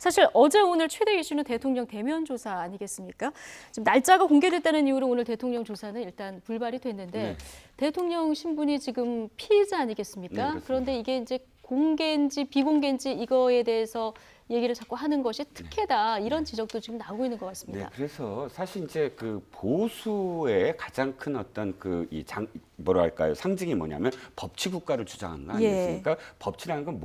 사실 어제 오늘 최대 이슈는 대통령 대면 조사 아니겠습니까? 지금 날짜가 공개됐다는 이유로 오늘 대통령 조사는 일단 불발이 됐는데 네. 대통령 신분이 지금 피의자 아니겠습니까? 네, 그런데 이게 이제 공개인지 비공개인지 이거에 대해서 얘기를 자꾸 하는 것이 특혜다 이런 지적도 지금 나오고 있는 것 같습니다. 네, 그래서 사실 이제 그 보수의 가장 큰 어떤 뭐랄까요 상징이 뭐냐면 법치 국가를 주장하는 거 아니겠습니까? 법치라는 건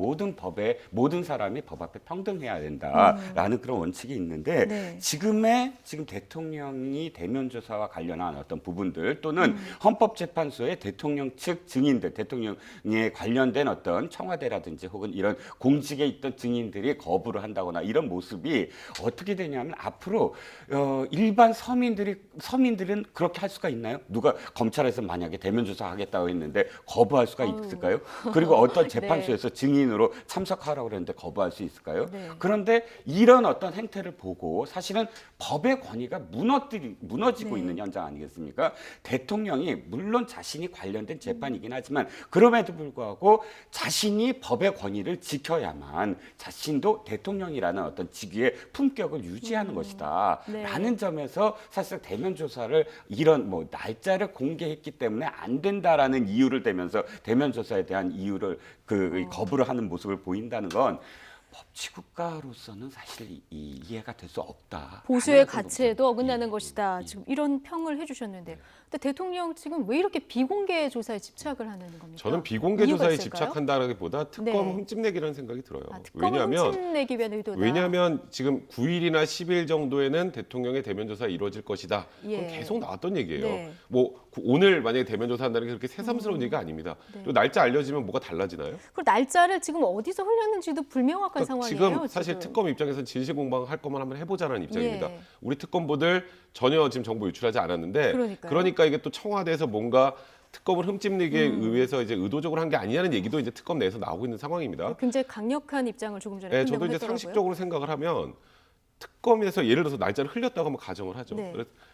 모든 사람이 법 앞에 평등해야 된다라는 그런 원칙이 있는데 네. 지금 대통령이 대면 조사와 관련한 어떤 부분들 또는 헌법재판소의 대통령 측 증인들, 대통령에 관련된 어떤 청와대라든지 혹은 이런 공직에 있던 증인들이 거부를 한다거나 이런 모습이 어떻게 되냐면 앞으로 일반 서민들은 그렇게 할 수가 있나요? 누가 검찰에서 만약에 대면 조사하겠다고 했는데 거부할 수가 있을까요? 그리고 어떤 재판소에서 증인으로 참석하라고 그랬는데 거부할 수 있을까요? 네. 그런데 이런 어떤 행태를 보고 사실은 법의 권위가 무너지고 네. 있는 현장 아니겠습니까? 대통령이 물론 자신이 관련된 재판이긴 하지만 그럼에도 불구하고 자신이 법의 권위를 지켜야만 자신도 대통령이라는 어떤 직위의 품격을 유지하는 것이다. 네. 라는 점에서 사실 대면 조사를 이런 날짜를 공개했기 때문에 안 된다라는 이유를 대면서 대면 조사에 대한 이유를 거부를 하는 모습을 보인다는 건 법치국가로서는 사실 이해가 될 수 없다. 보수의 가치에도 어긋나는 것이다. 지금 이런 평을 해주셨는데, 근데 대통령 지금 왜 이렇게 비공개 조사에 집착을 하는 겁니까? 저는 비공개 이유가 조사에 있을까요? 집착한다라기보다 특검 네. 흠집내기라는 생각이 들어요. 특검을 흠집내기 위한 의도다. 왜냐하면 지금 9일이나 10일 정도에는 대통령의 대면 조사가 이루어질 것이다. 그건 계속 나왔던 얘기예요. 네. 오늘 만약에 대면 조사한다는 게 그렇게 새삼스러운 얘기가 아닙니다. 네. 또 날짜 알려지면 뭐가 달라지나요? 그 날짜를 지금 어디서 흘렸는지도 불명확한 상황이에요. 지금 사실 특검 입장에서는 진실 공방할 것만 한번 해보자는 입장입니다. 우리 특검보들 전혀 지금 정보 유출하지 않았는데, 그러니까요. 그러니까 이게 또 청와대에서 뭔가 특검을 흠집내기 의해서 이제 의도적으로 한 게 아니냐는 얘기도 이제 특검 내에서 나오고 있는 상황입니다. 굉장히 강력한 입장을 조금 전에 네, 표명을 저도 이제 했더라고요. 상식적으로 생각을 하면 특검에서 예를 들어서 날짜를 흘렸다고 한번 가정을 하죠. 네.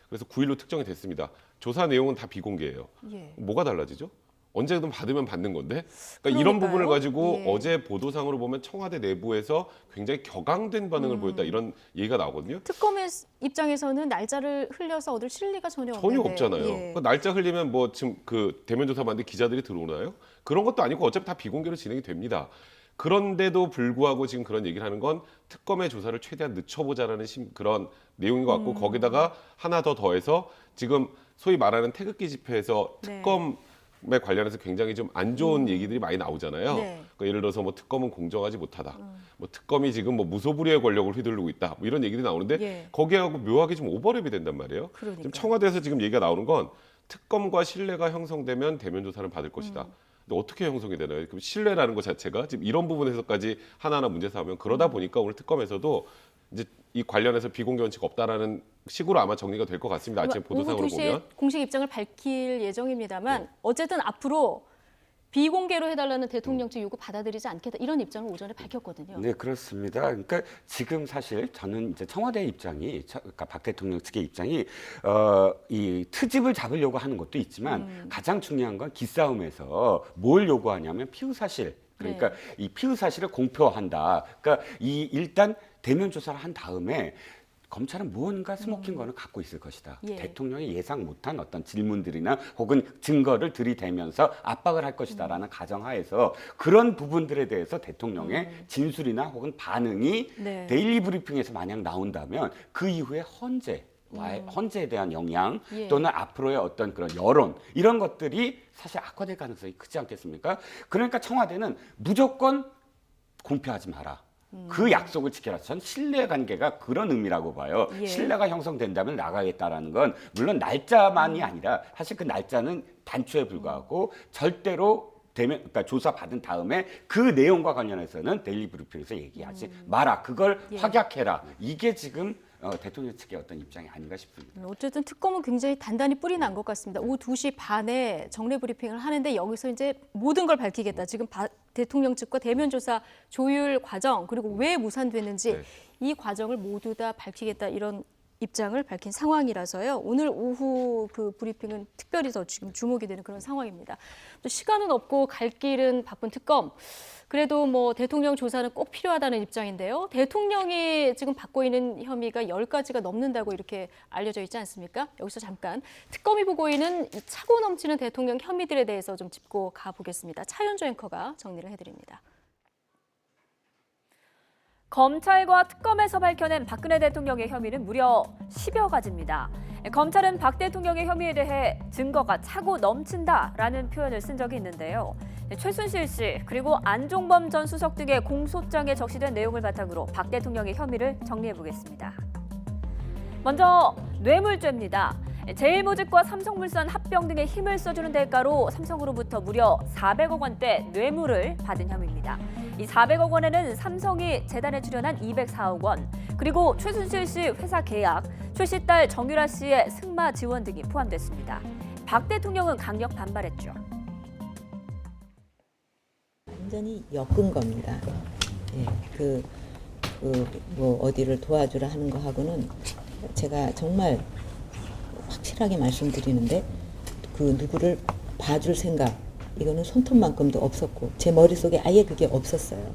그래서 9일로 특정이 됐습니다. 조사 내용은 다 비공개예요. 예. 뭐가 달라지죠? 언제든 받으면 받는 건데. 그러니까 그러니까요. 이런 부분을 가지고 예. 어제 보도상으로 보면 청와대 내부에서 굉장히 격앙된 반응을 보였다 이런 얘기가 나오거든요. 특검의 입장에서는 날짜를 흘려서 얻을 실리가 전혀 전혀 없는데. 없잖아요. 예. 그 날짜 흘리면 뭐 지금 그 대면 조사 받는데 기자들이 들어오나요? 그런 것도 아니고 어차피 다 비공개로 진행이 됩니다. 그런데도 불구하고 지금 그런 얘기를 하는 건 특검의 조사를 최대한 늦춰보자라는 그런 내용인 것 같고 거기다가 하나 더 더해서 지금 소위 말하는 태극기 집회에서 네. 특검에 관련해서 굉장히 좀 안 좋은 얘기들이 많이 나오잖아요. 네. 그러니까 예를 들어서 뭐 특검은 공정하지 못하다. 뭐 특검이 지금 뭐 무소불위의 권력을 휘두르고 있다. 뭐 이런 얘기들이 나오는데 예. 거기하고 묘하게 좀 오버랩이 된단 말이에요. 그러니까요. 지금 청와대에서 지금 얘기가 나오는 건 특검과 신뢰가 형성되면 대면 조사를 받을 것이다. 근데 어떻게 형성이 되나요? 그럼 신뢰라는 것 자체가 지금 이런 부분에서까지 하나하나 문제 삼으면 그러다 보니까 오늘 특검에서도 이제 이 관련해서 비공개 원칙 없다라는 식으로 아마 정리가 될 것 같습니다. 아침 보도상으로 오후 2시에 보면. 공식 입장을 밝힐 예정입니다만 어쨌든 앞으로 비공개로 해달라는 대통령 측 요구 받아들이지 않겠다 이런 입장을 오전에 밝혔거든요. 네, 그렇습니다. 그러니까 지금 사실 저는 이제 청와대 입장이, 그러니까 박 대통령 측의 입장이 이 트집을 잡으려고 하는 것도 있지만 가장 중요한 건 기싸움에서 뭘 요구하냐면 피의 사실. 그러니까 이 피의 사실을 공표한다. 그러니까 일단 대면 조사를 한 다음에 검찰은 무언가 스모킹건을 갖고 있을 것이다. 예. 대통령이 예상 못한 어떤 질문들이나 혹은 증거를 들이대면서 압박을 할 것이다라는 가정하에서 그런 부분들에 대해서 대통령의 진술이나 혹은 반응이 네. 데일리 브리핑에서 만약 나온다면 그 이후에 헌재에 대한 영향 예. 또는 앞으로의 어떤 그런 여론 이런 것들이 사실 악화될 가능성이 크지 않겠습니까? 그러니까 청와대는 무조건 공표하지 마라. 그 약속을 지켜라. 전 신뢰관계가 그런 의미라고 봐요. 예. 신뢰가 형성된다면 나가겠다라는 건 물론 날짜만이 아니라 사실 그 날짜는 단초에 불과하고 절대로 그러니까 조사 받은 다음에 그 내용과 관련해서는 데일리 브리핑에서 얘기하지 마라. 그걸 확약해라. 이게 지금 대통령 측의 어떤 입장이 아닌가 싶습니다. 어쨌든 특검은 굉장히 단단히 뿌리 난 것 같습니다. 오후 2시 반에 정례 브리핑을 하는데 여기서 이제 모든 걸 밝히겠다. 지금 대통령 측과 대면 조사 조율 과정 그리고 왜 무산됐는지 이 과정을 모두 다 밝히겠다 이런 입장을 밝힌 상황이라서요. 오늘 오후 그 브리핑은 특별히 더 지금 주목이 되는 그런 상황입니다. 또 시간은 없고 갈 길은 바쁜 특검. 그래도 뭐 대통령 조사는 꼭 필요하다는 입장인데요. 대통령이 지금 받고 있는 혐의가 10가지가 넘는다고 이렇게 알려져 있지 않습니까? 여기서 잠깐 특검이 보고 있는 이 차고 넘치는 대통령 혐의들에 대해서 좀 짚고 가보겠습니다. 차현주 앵커가 정리를 해드립니다. 검찰과 특검에서 밝혀낸 박근혜 대통령의 혐의는 무려 10여 가지입니다. 검찰은 박 대통령의 혐의에 대해 증거가 차고 넘친다라는 표현을 쓴 적이 있는데요. 최순실 씨 그리고 안종범 전 수석 등의 공소장에 적시된 내용을 바탕으로 박 대통령의 혐의를 정리해 보겠습니다. 먼저 뇌물죄입니다. 제일모직과 삼성물산 합병 등의 힘을 써주는 대가로 삼성으로부터 무려 400억 원대 뇌물을 받은 혐의입니다. 이 400억 원에는 삼성이 재단에 출연한 204억 원, 그리고 최순실 씨 회사 계약, 최 씨 딸 정유라 씨의 승마 지원 등이 포함됐습니다. 박 대통령은 강력 반발했죠. 완전히 엮은 겁니다. 예, 뭐 어디를 도와주라 하는 거 하고는 제가 정말 확실하게 말씀드리는데 그 누구를 봐줄 생각 이거는 손톱만큼도 없었고 제 머릿속에 아예 그게 없었어요.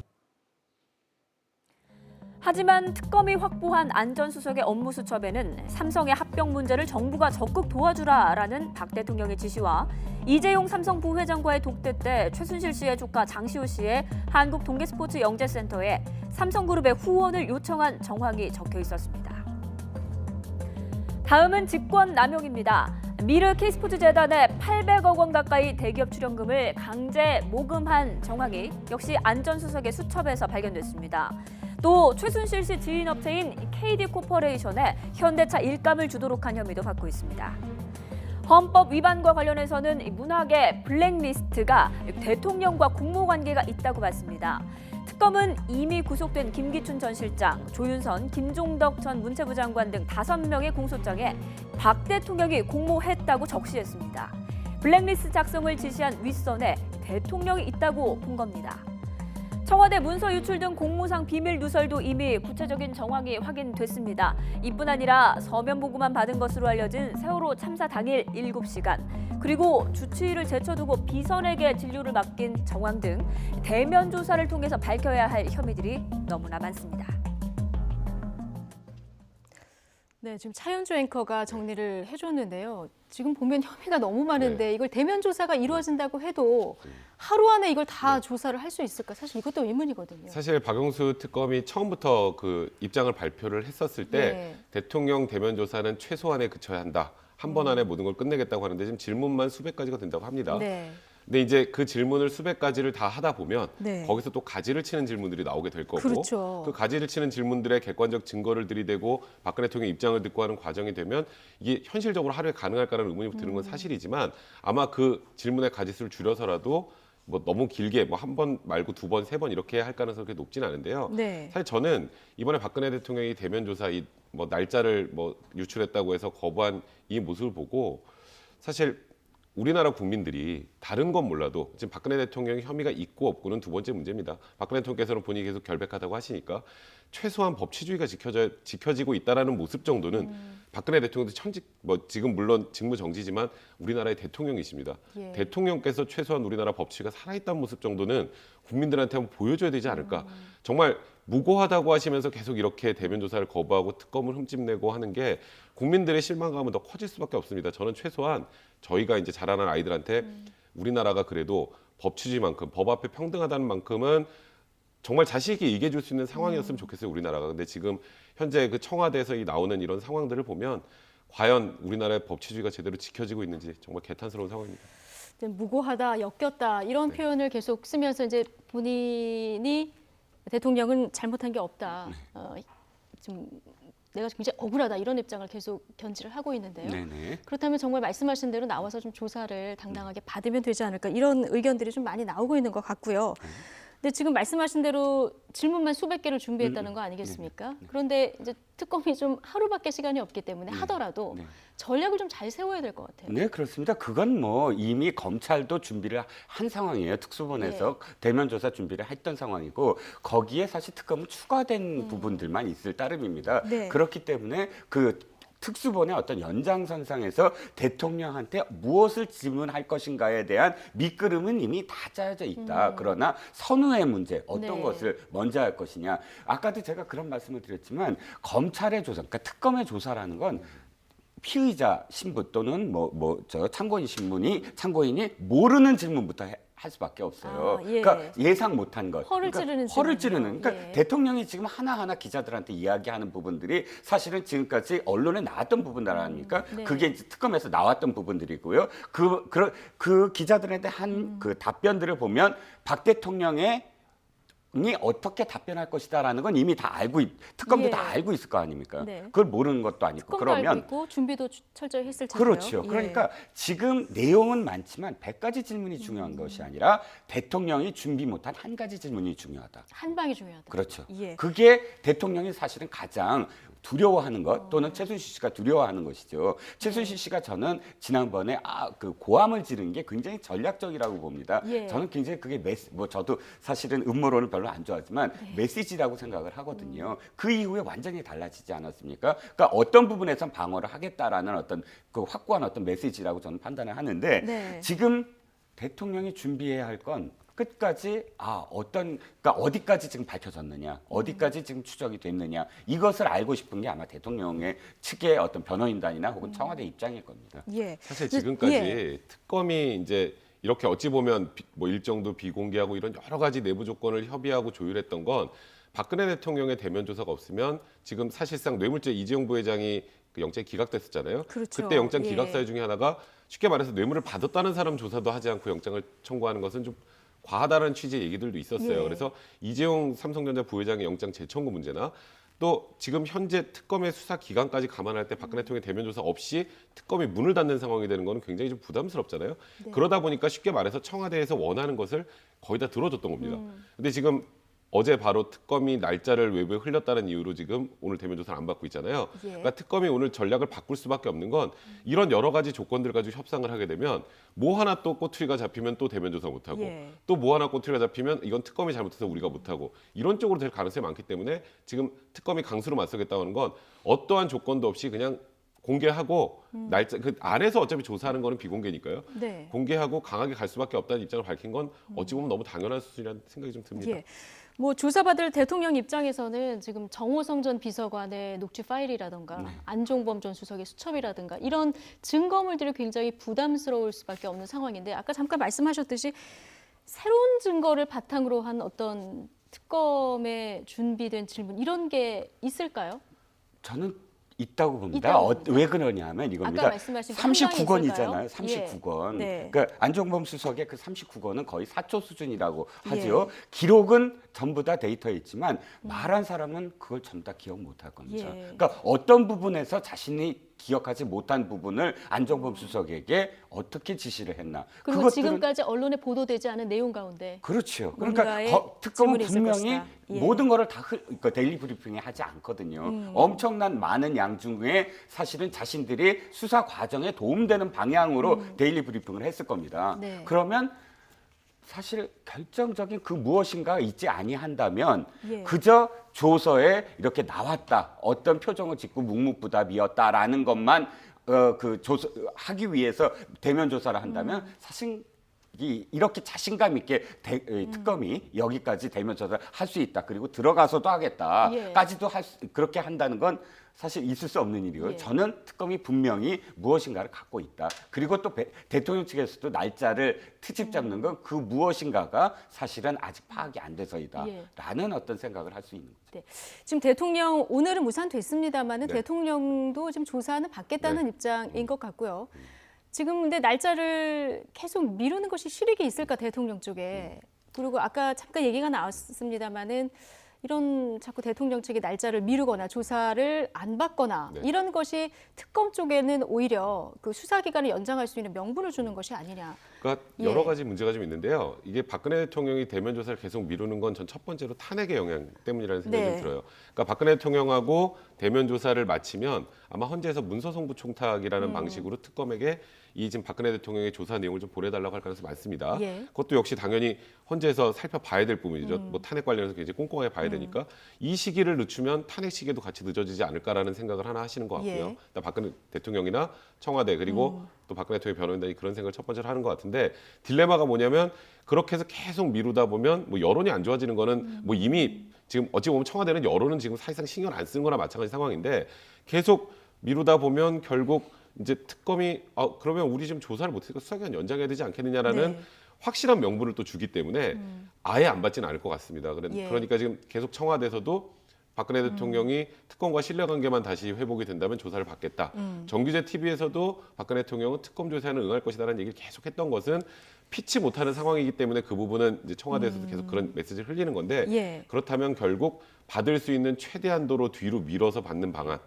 하지만 특검이 확보한 안 전 수석의 업무 수첩에는 삼성의 합병 문제를 정부가 적극 도와주라라는 박 대통령의 지시와 이재용 삼성 부회장과의 독대 때 최순실 씨의 조카 장시호 씨의 한국 동계스포츠 영재센터에 삼성그룹의 후원을 요청한 정황이 적혀 있었습니다. 다음은 직권 남용입니다. 미르 K스포츠재단에 800억 원 가까이 대기업 출연금을 강제 모금한 정황이 역시 안 전 수석의 수첩에서 발견됐습니다. 또 최순실 씨 지인업체인 KD코퍼레이션에 현대차 일감을 주도록 한 혐의도 받고 있습니다. 헌법 위반과 관련해서는 문학의 블랙리스트가 대통령과 공모관계가 있다고 봤습니다. 특검은 이미 구속된 김기춘 전 실장, 조윤선, 김종덕 전 문체부 장관 등 5명의 공소장에 박 대통령이 공모했다고 적시했습니다. 블랙리스트 작성을 지시한 윗선에 대통령이 있다고 본 겁니다. 청와대 문서 유출 등 공무상 비밀 누설도 이미 구체적인 정황이 확인됐습니다. 이뿐 아니라 서면 보고만 받은 것으로 알려진 세월호 참사 당일 7시간, 그리고 주치의를 제쳐두고 비선에게 진료를 맡긴 정황 등 대면 조사를 통해서 밝혀야 할 혐의들이 너무나 많습니다. 네, 지금 차현주 앵커가 정리를 해줬는데요. 지금 보면 혐의가 너무 많은데 이걸 대면 조사가 이루어진다고 해도 하루 안에 이걸 다 조사를 할 수 있을까? 사실 이것도 의문이거든요. 사실 박영수 특검이 처음부터 그 입장을 발표를 했었을 때 대통령 대면 조사는 최소한에 그쳐야 한다. 한 번 안에 모든 걸 끝내겠다고 하는데 지금 질문만 수백 가지가 된다고 합니다. 네. 근데 이제 그 질문을 수백 가지를 다 하다 보면 네. 거기서 또 가지를 치는 질문들이 나오게 될 거고 그렇죠. 그 가지를 치는 질문들의 객관적 증거를 들이대고 박근혜 대통령 입장을 듣고 하는 과정이 되면 이게 현실적으로 하루에 가능할까라는 의문이 드는 건 사실이지만 아마 그 질문의 가지수를 줄여서라도 뭐 너무 길게 뭐 한 번 말고 두 번, 세 번 이렇게 할 가능성이 그렇게 높진 않은데요. 네. 사실 저는 이번에 박근혜 대통령이 대면 조사 이 뭐 날짜를 뭐 유출했다고 해서 거부한 이 모습을 보고 사실 우리나라 국민들이 다른 건 몰라도 지금 박근혜 대통령의 혐의가 있고 없고는 두 번째 문제입니다. 박근혜 대통령께서는 본인이 계속 결백하다고 하시니까 최소한 법치주의가 지켜지고 있다라는 모습 정도는 박근혜 대통령도 지금 물론 직무 정지지만 우리나라의 대통령이십니다. 예. 대통령께서 최소한 우리나라 법치가 살아있다는 모습 정도는 국민들한테 한번 보여줘야 되지 않을까. 정말 무고하다고 하시면서 계속 이렇게 대면 조사를 거부하고 특검을 흠집내고 하는 게 국민들의 실망감은 더 커질 수밖에 없습니다. 저는 최소한 저희가 이제 자라난 아이들한테 우리나라가 그래도 법치주의만큼 법 앞에 평등하다는 만큼은 정말 자신 있게 얘기해 줄 수 있는 상황이었으면 좋겠어요, 우리나라가. 근데 지금 현재 그 청와대에서 나오는 이런 상황들을 보면 과연 우리나라의 법치주의가 제대로 지켜지고 있는지 정말 개탄스러운 상황입니다. 무고하다, 엮였다 이런 표현을 계속 쓰면서 이제 본인이 대통령은 잘못한 게 없다. 좀 내가 굉장히 억울하다 이런 입장을 계속 견지를 하고 있는데요. 네네. 그렇다면 정말 말씀하신 대로 나와서 좀 조사를 당당하게 받으면 되지 않을까 이런 의견들이 좀 많이 나오고 있는 것 같고요. 근데 지금 말씀하신 대로 질문만 수백 개를 준비했다는 거 아니겠습니까? 그런데 이제 특검이 좀 하루밖에 시간이 없기 때문에 하더라도 전략을 좀 잘 세워야 될 것 같아요. 네, 그렇습니다. 그건 뭐 이미 검찰도 준비를 한 상황이에요. 특수본에서 대면 조사 준비를 했던 상황이고 거기에 사실 특검은 추가된 부분들만 있을 따름입니다. 네. 그렇기 때문에 그 특수본의 어떤 연장선상에서 대통령한테 무엇을 질문할 것인가에 대한 밑그림은 이미 다 짜여져 있다. 그러나 선후의 문제, 어떤 네. 것을 먼저 할 것이냐. 아까도 제가 그런 말씀을 드렸지만 검찰의 조사, 그러니까 특검의 조사라는 건 피의자 신분 또는 저 참고인이 모르는 질문부터 할 수밖에 없어요. 아, 예. 그러니까 예상 못한 것. 허를 그러니까 찌르는 허를 질문이요. 찌르는. 그러니까 예. 대통령이 지금 하나하나 기자들한테 이야기하는 부분들이 사실은 지금까지 언론에 나왔던 부분들 아닙니까? 네. 그게 이제 특검에서 나왔던 부분들이고요. 그 기자들한테 한 그 답변들을 보면 박 대통령의 이 어떻게 답변할 것이다라는 건 이미 다 특검도 예. 다 알고 있을 거 아닙니까? 네. 그걸 모르는 것도 아니고. 특검도 알고 그러면 있고 준비도 철저히 했을 텐데요. 그렇죠. 예. 그러니까 지금 내용은 많지만 100가지 질문이 중요한 것이 아니라 대통령이 준비 못한 한 가지 질문이 중요하다. 한 방이 중요하다. 그렇죠. 예. 그게 대통령이 사실은 가장 두려워하는 것 또는 최순실 씨가 두려워하는 것이죠. 최순실 씨가 저는 지난번에 그 고함을 지른 게 굉장히 전략적이라고 봅니다. 예. 저는 굉장히 그게 저도 사실은 음모론을 별로 안 좋아하지만 메시지라고 생각을 하거든요. 그 이후에 완전히 달라지지 않았습니까? 그러니까 어떤 부분에선 방어를 하겠다라는 어떤 그 확고한 어떤 메시지라고 저는 판단을 하는데 네. 지금 대통령이 준비해야 할 건 끝까지 그러니까 어디까지 지금 밝혀졌느냐, 어디까지 지금 추적이 됐느냐 이것을 알고 싶은 게 아마 대통령의 측의 어떤 변호인단이나 혹은 청와대 입장일 겁니다. 예. 사실 지금까지 예. 특검이 이제 이렇게 어찌 보면 뭐 일정도 비공개하고 이런 여러 가지 내부 조건을 협의하고 조율했던 건 박근혜 대통령의 대면 조사가 없으면 지금 사실상 뇌물죄 이재용 부회장이 그 영장이 기각됐었잖아요. 그렇죠. 그때 영장 예. 기각 사유 중에 하나가 쉽게 말해서 뇌물을 받았다는 사람 조사도 하지 않고 영장을 청구하는 것은 좀 과하다는 취지의 얘기들도 있었어요. 예. 그래서 이재용 삼성전자 부회장의 영장 재청구 문제나 또 지금 현재 특검의 수사 기간까지 감안할 때 박근혜 대통령의 대면 조사 없이 특검이 문을 닫는 상황이 되는 거는 굉장히 좀 부담스럽잖아요. 네. 그러다 보니까 쉽게 말해서 청와대에서 원하는 것을 거의 다 들어줬던 겁니다. 근데 지금 어제 바로 특검이 날짜를 외부에 흘렸다는 이유로 지금 오늘 대면 조사를 안 받고 있잖아요. 예. 그러니까 특검이 오늘 전략을 바꿀 수밖에 없는 건 이런 여러 가지 조건들 가지고 협상을 하게 되면 뭐 하나 또 꼬투리가 잡히면 또 대면 조사 못 하고 예. 또 뭐 하나 꼬투리가 잡히면 이건 특검이 잘못해서 우리가 못 하고 이런 쪽으로 될 가능성이 많기 때문에 지금 특검이 강수로 맞서겠다는 건 어떠한 조건도 없이 그냥 공개하고 날짜 그 안에서 어차피 조사하는 거는 비공개니까요. 네. 공개하고 강하게 갈 수밖에 없다는 입장을 밝힌 건 어찌 보면 너무 당연한 수준이라는 생각이 좀 듭니다. 예. 뭐 조사받을 대통령 입장에서는 지금 정호성 전 비서관의 녹취 파일이라든가 안종범 전 수석의 수첩이라든가 이런 증거물들이 굉장히 부담스러울 수밖에 없는 상황인데 아까 잠깐 말씀하셨듯이 새로운 증거를 바탕으로 한 어떤 특검에 준비된 질문 이런 게 있을까요? 저는 있다고 봅니다. 있다고 봅니다. 왜 그러냐면 이겁니다. 아까 말씀하신 그 39건이잖아요. 한 방이 있을까요? 39건. 네. 그러니까 안종범 수석의 그 39건은 거의 사초 수준이라고 하지요. 예. 기록은 전부 다 데이터에 있지만 말한 사람은 그걸 전부 다 기억 못 할 겁니다. 예. 그러니까 어떤 부분에서 자신이 기억하지 못한 부분을 안종범 수석에게 어떻게 지시를 했나. 그리고 지금까지 언론에 보도되지 않은 내용 가운데 그렇죠. 그러니까 뭔가의 특검은 질문이 있을 분명히 것이다. 예. 모든 거를 다 그러니까 데일리 브리핑에 하지 않거든요. 엄청난 많은 양 중에 사실은 자신들이 수사 과정에 도움되는 방향으로 데일리 브리핑을 했을 겁니다. 네. 그러면 사실 결정적인 그 무엇인가가 있지 아니한다면 예. 그저 조서에 이렇게 나왔다. 어떤 표정을 짓고 묵묵부답이었다라는 것만 그 조서 하기 위해서 대면 조사를 한다면 사실 이렇게 자신감 있게 특검이 여기까지 대면 조사를 할 수 있다. 그리고 들어가서도 하겠다까지도 그렇게 한다는 건 사실 있을 수 없는 일이고요. 예. 저는 특검이 분명히 무엇인가를 갖고 있다. 그리고 또 대통령 측에서도 날짜를 트집 잡는 건 그 무엇인가가 사실은 아직 파악이 안 돼서이다. 예. 라는 어떤 생각을 할 수 있는 거죠. 네. 지금 대통령 오늘은 무산됐습니다마는 네. 대통령도 지금 조사는 받겠다는 입장인 것 같고요. 지금 근데 날짜를 계속 미루는 것이 실익이 있을까 대통령 쪽에. 그리고 아까 잠깐 얘기가 나왔습니다마는 이런 자꾸 대통령 측이 날짜를 미루거나 조사를 안 받거나 네. 이런 것이 특검 쪽에는 오히려 그 수사 기간을 연장할 수 있는 명분을 주는 것이 아니냐. 그러니까 예. 여러 가지 문제가 좀 있는데요. 이게 박근혜 대통령이 대면 조사를 계속 미루는 건 전 첫 번째로 탄핵의 영향 때문이라는 생각이 네. 좀 들어요. 그러니까 박근혜 대통령하고 대면 조사를 마치면 아마 헌재에서 문서송부 총탁이라는 방식으로 특검에게 이 지금 박근혜 대통령의 조사 내용을 좀 보내달라고 할 가능성이 많습니다. 예. 그것도 역시 당연히 헌재에서 살펴봐야 될 부분이죠. 뭐 탄핵 관련해서 굉장히 꼼꼼하게 봐야 되니까 이 시기를 늦추면 탄핵 시기도 같이 늦어지지 않을까라는 생각을 하나 하시는 것 같고요. 예. 일단 박근혜 대통령이나 청와대 그리고 또 박근혜 대통령 변호인단이 그런 생각을 첫 번째로 하는 것 같은데 딜레마가 뭐냐면 그렇게 해서 계속 미루다 보면 뭐 여론이 안 좋아지는 거는 뭐 이미 지금 어찌 보면 청와대는 여론은 지금 사실상 신경 안 쓰는 거나 마찬가지 상황인데 계속 미루다 보면 결국 이제 특검이 그러면 우리 지금 조사를 못했으니까 수사기간 연장해야 되지 않겠느냐라는 네. 확실한 명분을 또 주기 때문에 아예 안 받지는 않을 것 같습니다. 예. 그러니까 지금 계속 청와대에서도 박근혜 대통령이 특검과 신뢰관계만 다시 회복이 된다면 조사를 받겠다. 정규제 TV에서도 박근혜 대통령은 특검 조사에는 응할 것이다라는 얘기를 계속했던 것은 피치 못하는 상황이기 때문에 그 부분은 이제 청와대에서도 계속 그런 메시지를 흘리는 건데 예. 그렇다면 결국 받을 수 있는 최대한도로 뒤로 밀어서 받는 방안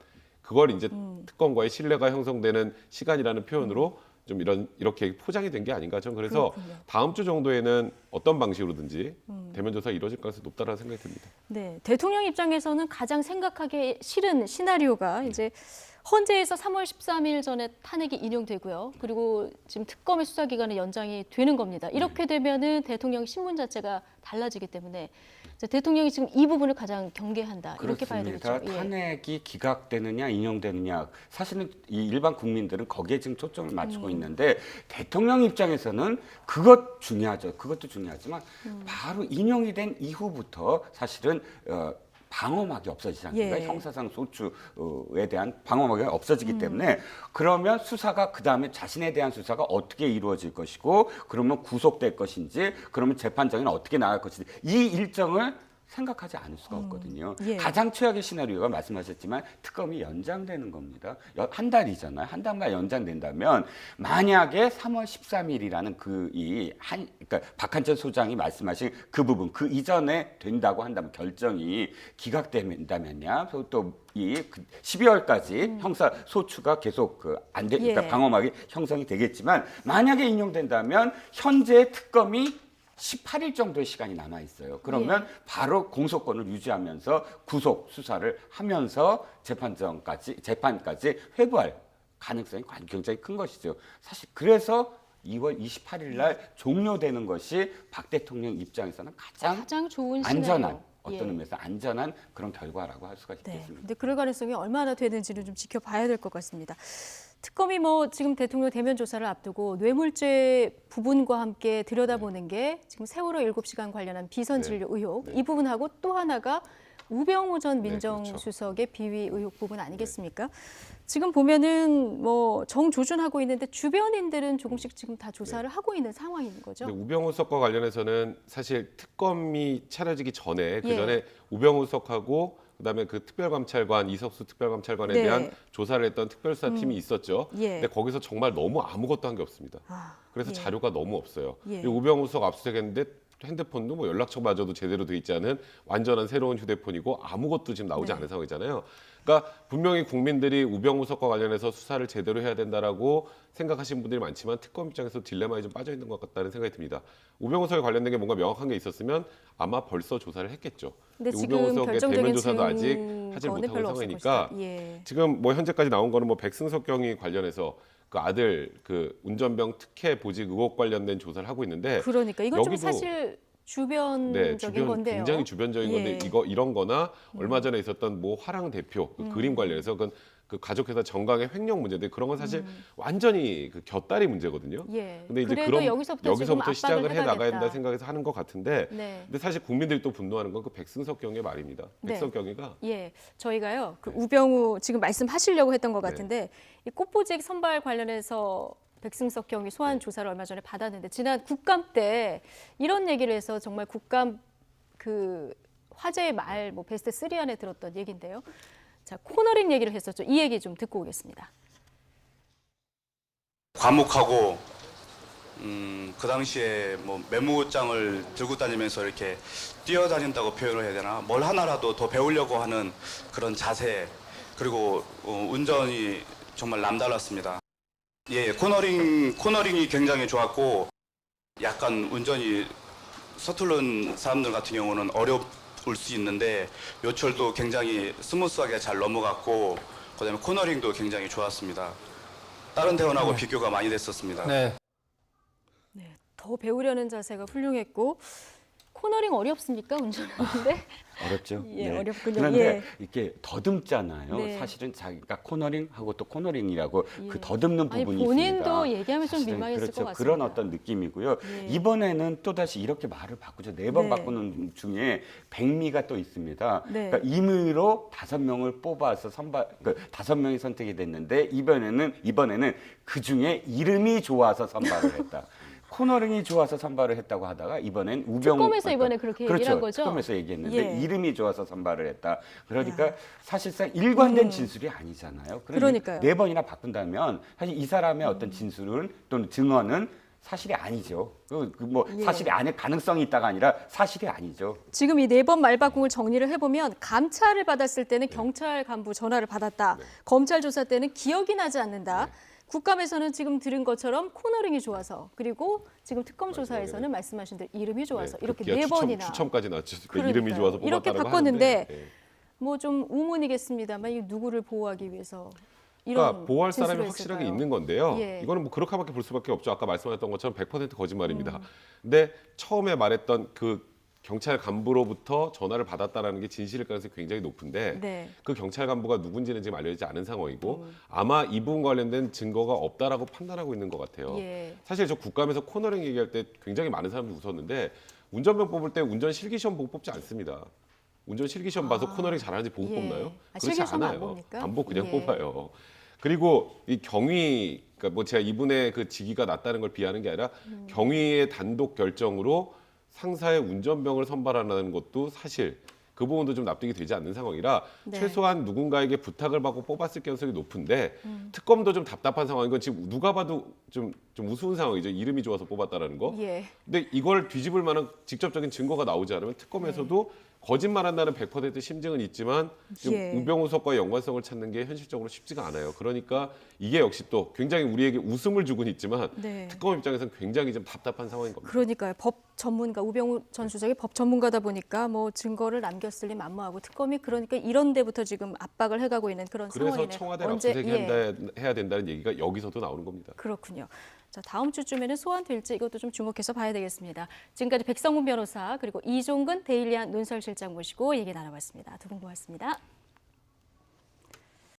그걸 이제 특검과의 신뢰가 형성되는 시간이라는 표현으로 좀 이렇게 포장이 된 게 아닌가. 저는 그래서 그렇군요. 다음 주 정도에는 어떤 방식으로든지 대면 조사가 이루어질 가능성이 높다라는 생각이 듭니다. 네, 대통령 입장에서는 가장 생각하기 싫은 시나리오가 이제 헌재에서 3월 13일 전에 탄핵이 인용되고요. 그리고 지금 특검의 수사 기간은 연장이 되는 겁니다. 이렇게 되면은 대통령 신문 자체가 달라지기 때문에 이제 대통령이 지금 이 부분을 가장 경계한다. 이렇게 봐야 그렇습니다. 되겠죠. 예. 탄핵이 기각되느냐 인용되느냐 사실은 이 일반 국민들은 거기에 지금 초점을 맞추고 있는데 대통령 입장에서는 그것 중요하죠. 그것도 중요하지만 바로 인용이 된 이후부터 사실은 방어막이 없어지지 않습니까? 예. 형사상 소추에 대한 방어막이 없어지기 때문에 그러면 수사가 그다음에 자신에 대한 수사가 어떻게 이루어질 것이고 그러면 구속될 것인지 그러면 재판정에는 어떻게 나갈 것인지 이 일정을 생각하지 않을 수가 없거든요. 예. 가장 최악의 시나리오가 말씀하셨지만 특검이 연장되는 겁니다. 한 달이잖아요. 한 달만 연장된다면 만약에 3월 13일이라는 그러니까 박한천 소장이 말씀하신 그 부분 그 이전에 된다고 한다면 결정이 기각된다면야 또 이 12월까지 형사 소추가 계속 그러니까 예. 방어막이 형성이 되겠지만 만약에 인용된다면 현재 특검이 18일 정도의 시간이 남아 있어요. 그러면 바로 공소권을 유지하면서 구속 수사를 하면서 재판까지 회부할 가능성이 굉장히 큰 것이죠. 사실 그래서 2월 28일 날 종료되는 것이 박 대통령 입장에서는 가장 좋은 안전한 시나리오. 어떤 예. 의미에서 안전한 그런 결과라고 할 수가 네. 있겠습니다. 근데 그럴 가능성이 얼마나 되는지는 좀 지켜봐야 될 것 같습니다. 특검이 지금 대통령 대면 조사를 앞두고 뇌물죄 부분과 함께 들여다보는 게 지금 세월호 7시간 관련한 비선 진료 의혹 이 부분하고 또 하나가 우병우 전 민정수석의 비위 의혹 부분 아니겠습니까? 지금 보면은 정조준하고 있는데 주변인들은 조금씩 지금 다 조사를 하고 있는 상황인 거죠. 근데 우병우 수석과 관련해서는 사실 특검이 차려지기 전에 그 예. 전에 우병우 수석하고 그다음에 그 특별감찰관 이석수 특별감찰관에 네. 대한 조사를 했던 특별수사팀이 있었죠. 예. 근데 거기서 정말 너무 아무것도 한 게 없습니다. 그래서 예. 자료가 너무 없어요. 예. 그리고 우병우 수석 압수수색했는데 핸드폰도 뭐 연락처마저도 제대로 돼 있지 않은 완전한 새로운 휴대폰이고 아무것도 지금 나오지 네. 않은 상황이잖아요. 그러니까 분명히 국민들이 우병우 수석과 관련해서 수사를 제대로 해야 된다라고 생각하시는 분들이 많지만 특검 입장에서 딜레마에 좀 빠져 있는 것 같다는 생각이 듭니다. 우병우 수석에 관련된 게 뭔가 명확한 게 있었으면 아마 벌써 조사를 했겠죠. 근데 우병우 지금 수석의 결정적인 대면 조사도 아직 하지 증거는 못하고 별로 있는 없을 상황이니까 것이다. 예. 지금 현재까지 나온 거는 백승석 경위 관련해서 그 아들 그 운전병 특혜 보직 의혹 관련된 조사를 하고 있는데 그러니까 이건 좀 여기도 사실 주변적인 건데요. 굉장히 주변적인 건데 예. 이런 거나 얼마 전에 있었던 화랑 대표 그 그림 관련해서 그 가족회사 정강의 횡령 문제인데 그런 건 사실 완전히 그 곁다리 문제거든요. 예. 근데 이제 그래도 그런 여기서부터 지금 압박을 시작을 해 나가야 해가겠다. 된다 생각해서 하는 것 같은데 네. 근데 사실 국민들이 또 분노하는 건 그 백승석 경의 말입니다. 네. 백승석 경위가 예, 저희가요 그 우병우 지금 말씀하시려고 했던 것 네. 같은데 이 꽃보직 선발 관련해서 백승석 경위 소환 조사를 얼마 전에 받았는데 지난 국감 때 이런 얘기를 해서 정말 국감 그 화제의 말 베스트 3 안에 들었던 얘기인데요. 자 코너링 얘기를 했었죠. 이 얘기 좀 듣고 오겠습니다. 과묵하고 그 당시에 메모장을 들고 다니면서 이렇게 뛰어다닌다고 표현을 해야 되나 뭘 하나라도 더 배우려고 하는 그런 자세 그리고 운전이 정말 남달랐습니다. 예, 코너링이 굉장히 좋았고 약간 운전이 서투른 사람들 같은 경우는 수 있는데 요철도 굉장히 스무스하게 잘 넘어갔고 그다음에 코너링도 굉장히 좋았습니다. 다른 대원하고 비교가 많이 됐었습니다. 네, 더 배우려는 자세가 훌륭했고 코너링 어렵습니까? 운전하는데? 어렵죠. 예, 어렵군요. 그런데 예. 이게 더듬잖아요. 네. 사실은 자기가 코너링하고 또 코너링이라고 예. 그 더듬는 아니, 부분이 본인도 있습니다. 얘기하면 좀 사실은 민망했을 그렇죠. 것 같습니다. 그런 어떤 느낌이고요. 예. 이번에는 또 다시 이렇게 말을 바꾸죠. 4번 네. 바꾸는 중에 백미가 또 있습니다. 네. 그러니까 임의로 5명을 뽑아서 선발, 5명이 선택이 됐는데 이번에는 그 중에 이름이 좋아서 선발을 했다. 코너링이 좋아서 선발을 했다고 하다가 이번엔 우병우 특검에서 이번에 그렇게 얘기를 한 거죠? 특검에서 얘기했는데 예. 이름이 좋아서 선발을 했다. 그러니까 사실상 일관된 진술이 아니잖아요. 그러니까요. 4번이나 바꾼다면 사실 이 사람의 어떤 진술은 또는 증언은 사실이 아니죠. 사실이 아닐 가능성이 있다가 아니라 사실이 아니죠. 지금 이 4번 말바꿈을 정리를 해보면 감찰을 받았을 때는 경찰 간부 전화를 받았다. 검찰 조사 때는 기억이 나지 않는다. 국감에서는 지금 들은 것처럼 코너링이 좋아서 그리고 지금 특검 조사에서는 말씀하신 대로 이름이 좋아서 이렇게 급기야 4번이나 추첨까지 나왔죠. 그러니까요. 이름이 좋아서 뽑았다고 이렇게 하는데, 바꿨는데 예. 뭐 좀 의문이겠습니다만 이 누구를 보호하기 위해서 이런 그러니까 보호할 사람이 진술을 확실하게 했을까요? 있는 건데요. 예. 이거는 뭐 그렇게밖에 볼 수밖에 없죠. 아까 말씀하셨던 것처럼 100% 거짓말입니다. 근데 처음에 말했던 그 경찰 간부로부터 전화를 받았다라는 게 진실일 가능성이 굉장히 높은데 네. 그 경찰 간부가 누군지는 지금 알려지지 않은 상황이고 아마 이 부분 관련된 증거가 없다라고 판단하고 있는 것 같아요. 예. 사실 저 국감에서 코너링 얘기할 때 굉장히 많은 사람들이 웃었는데 운전병 뽑을 때 운전 실기시험 보고 뽑지 않습니다. 운전 실기시험 봐서 코너링 잘하는지 보고 예. 뽑나요? 아, 그렇지 실기시험 안 않아요. 봅니까? 안 보고 그냥 예. 뽑아요. 그리고 이 경위, 그러니까 뭐 제가 이분의 그 직위가 낮다는 걸 비하는 게 아니라 경위의 단독 결정으로 상사의 운전병을 선발한다는 것도 사실 그 부분도 좀 납득이 되지 않는 상황이라 네. 최소한 누군가에게 부탁을 받고 뽑았을 가능성이 높은데 특검도 좀 답답한 상황인 건 지금 누가 봐도 좀 우스운 상황이죠. 이름이 좋아서 뽑았다라는 거. 예. 근데 이걸 뒤집을 만한 직접적인 증거가 나오지 않으면 특검에서도 거짓말한다는 100% 심증은 있지만 지금 예. 우병우 수석과의 연관성을 찾는 게 현실적으로 쉽지가 않아요. 그러니까 이게 역시 또 굉장히 우리에게 웃음을 주곤 있지만 네. 특검 입장에서는 굉장히 좀 답답한 상황인 겁니다. 그러니까요. 법 전문가 우병우 전 수석이 법 전문가다 보니까 뭐 증거를 남겼을 리 만무하고 특검이 그러니까 이런 데부터 지금 압박을 해가고 있는 그런 그래서 상황이네요. 청와대를 언제- 해야 된다는 얘기가 여기서도 나오는 겁니다. 그렇군요. 자, 다음 주쯤에는 소환될지 이것도 좀 주목해서 봐야 되겠습니다. 지금까지 백성문 변호사 그리고 이종근 데일리안 논설실장 모시고 얘기 나눠봤습니다. 두 분 고맙습니다.